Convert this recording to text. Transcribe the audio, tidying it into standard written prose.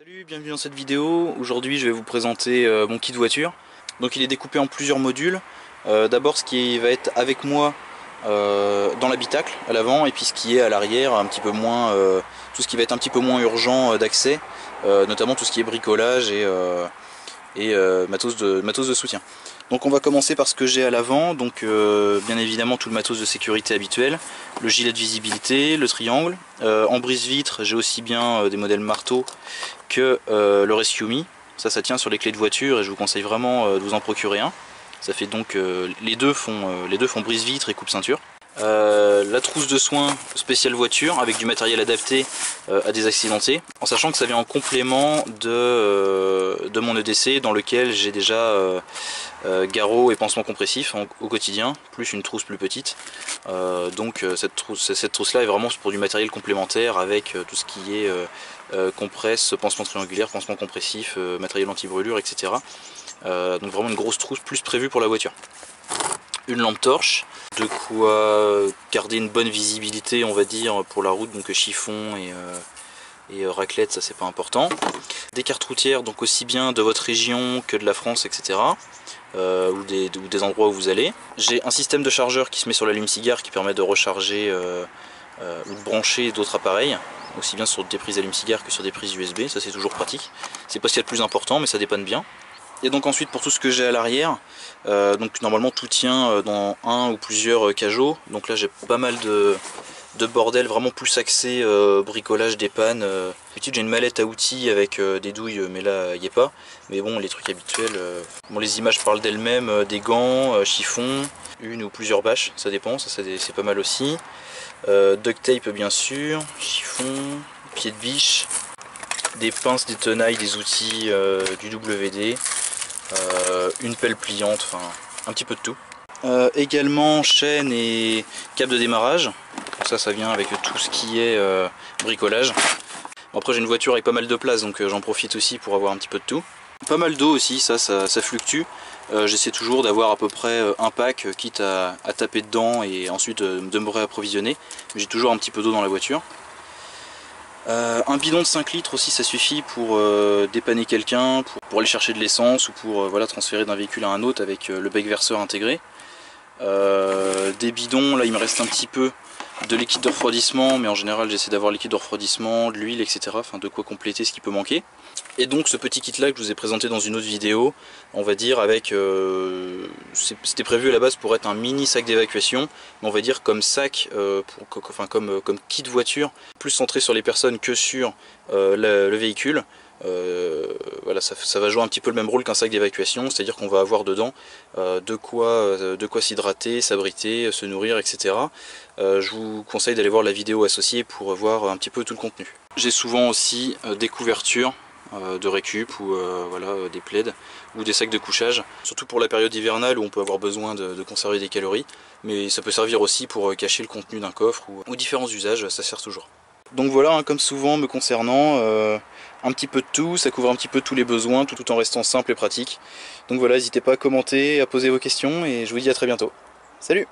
Salut, bienvenue dans cette vidéo. Aujourd'hui je vais vous présenter mon kit voiture. Donc il est découpé en plusieurs modules. D'abord ce qui va être avec moi dans l'habitacle à l'avant, et puis ce qui est à l'arrière, un petit peu moins, tout ce qui va être un petit peu moins urgent d'accès, notamment tout ce qui est bricolage et matos de soutien. Donc on va commencer par ce que j'ai à l'avant. Donc bien évidemment tout le matos de sécurité habituel, le gilet de visibilité, le triangle. En brise-vitre j'ai aussi bien des modèles marteau que le Rescue Me. Ça tient sur les clés de voiture et je vous conseille vraiment de vous en procurer un. Ça fait donc les deux font brise-vitre et coupe-ceinture. La trousse de soins spéciale voiture avec du matériel adapté à des accidentés, en sachant que ça vient en complément de mon EDC dans lequel j'ai déjà garrot et pansement compressif au quotidien, plus une trousse plus petite. Donc cette trousse là est vraiment pour du matériel complémentaire avec tout ce qui est compresse, pansement triangulaire, pansement compressif, matériel anti-brûlure, etc. Donc vraiment une grosse trousse plus prévue pour la voiture. Une lampe torche, de quoi garder une bonne visibilité on va dire pour la route, donc chiffon et raclette, ça c'est pas important. Des cartes routières, donc aussi bien de votre région que de la France, etc. Ou des endroits où vous allez. J'ai un système de chargeur qui se met sur l'allume-cigare qui permet de recharger ou de brancher d'autres appareils, aussi bien sur des prises allume-cigare que sur des prises USB, ça c'est toujours pratique. C'est pas ce qu'il y a de plus important mais ça dépanne bien. Et donc ensuite pour tout ce que j'ai à l'arrière, donc normalement tout tient dans un ou plusieurs cajots. Donc là j'ai pas mal de bordel vraiment plus axé bricolage, dépanne. D'habitude j'ai une mallette à outils avec des douilles, mais là il n'y est pas. Mais bon, les trucs habituels, bon, les images parlent d'elles-mêmes, des gants, chiffons, une ou plusieurs bâches, ça dépend, ça c'est pas mal aussi. Duct tape bien sûr, chiffon, pied de biche, des pinces, des tenailles, des outils, du WD. Une pelle pliante, enfin un petit peu de tout. Également chaîne et câble de démarrage, ça vient avec tout ce qui est bricolage. Bon, après j'ai une voiture avec pas mal de place, donc j'en profite aussi pour avoir un petit peu de tout. Pas mal d'eau aussi, ça fluctue. J'essaie toujours d'avoir à peu près un pack, quitte à taper dedans et ensuite de me réapprovisionner. J'ai toujours un petit peu d'eau dans la voiture. Un bidon de 5 litres aussi, ça suffit pour dépanner quelqu'un, pour aller chercher de l'essence ou pour voilà, transférer d'un véhicule à un autre avec le bec verseur intégré. Des bidons, là il me reste un petit peu de liquide de refroidissement, mais en général j'essaie d'avoir liquide de refroidissement, de l'huile, etc. Enfin de quoi compléter ce qui peut manquer. Et donc ce petit kit là que je vous ai présenté dans une autre vidéo, on va dire avec, c'était prévu à la base pour être un mini sac d'évacuation, mais on va dire comme sac, comme kit voiture, plus centré sur les personnes que sur le véhicule. Voilà, ça va jouer un petit peu le même rôle qu'un sac d'évacuation, c'est-à-dire qu'on va avoir dedans de quoi s'hydrater, s'abriter, se nourrir, etc. Je vous conseille d'aller voir la vidéo associée pour voir un petit peu tout le contenu. J'ai souvent aussi des couvertures de récup ou voilà, des plaids ou des sacs de couchage, surtout pour la période hivernale où on peut avoir besoin de conserver des calories, mais ça peut servir aussi pour cacher le contenu d'un coffre ou différents usages, ça sert toujours. Donc voilà, hein, comme souvent me concernant, un petit peu de tout, ça couvre un petit peu tous les besoins, tout en restant simple et pratique. Donc voilà, n'hésitez pas à commenter, à poser vos questions, et je vous dis à très bientôt. Salut!